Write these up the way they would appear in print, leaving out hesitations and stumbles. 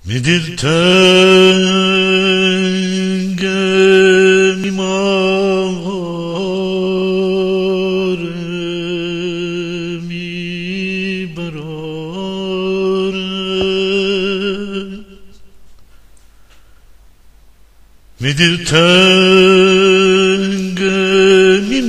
می دل تنگ می ماره می براره می دل تنگ می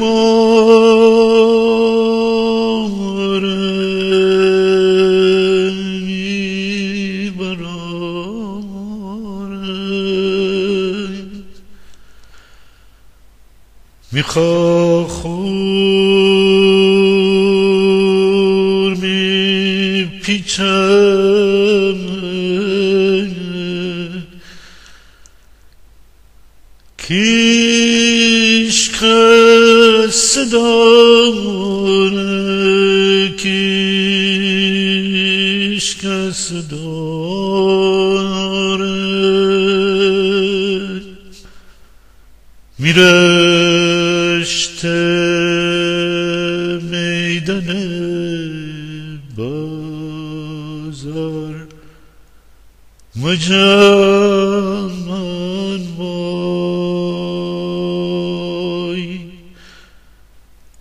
میخوا خور میپیچم کیش کس داره کیش کس داره میرشته میدن بازار مجمن وای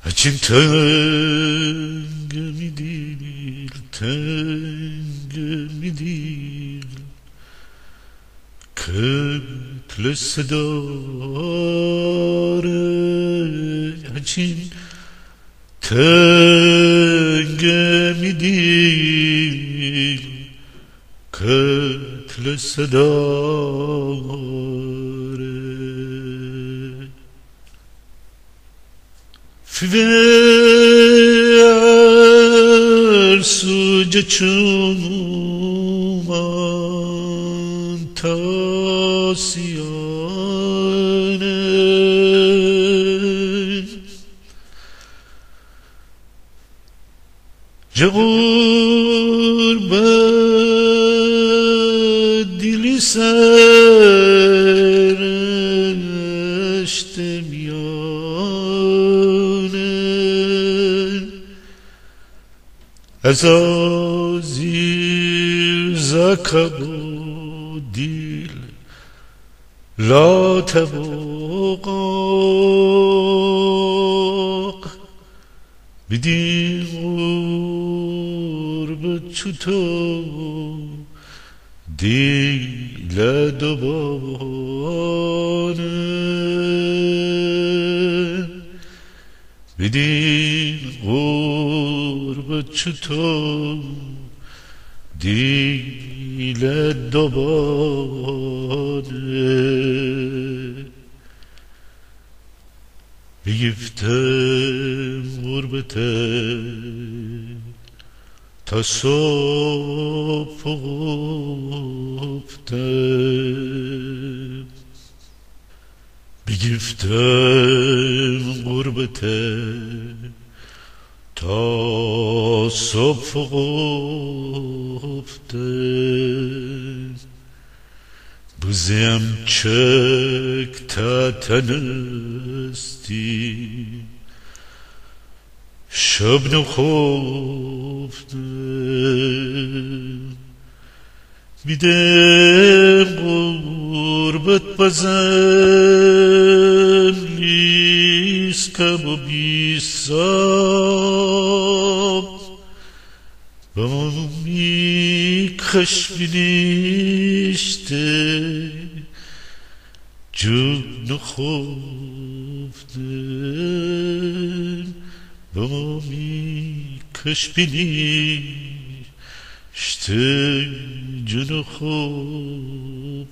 هرچین تنگ می دیل تنگ می دیل کتل صداره هرچین تنگ می دیل کتل صداره فیور سوجه چونومان تاسیانه جغور بدیلی سرشت میانه ازازیر زکب و دیل لا تباقاق بدی غربت چطور دیل دوباره بدی غربت چطور دیل دوباره بگفتم غربته تا صبح گفتم بگفتم غربته تا صبح گفتم بزیم چک تا تنستی شب نخفتم بیدم غربت بزم لیست کب و بیساب با ما میکش بینیشته جو نخفتم با ما میکش بینیشته جو نخفتم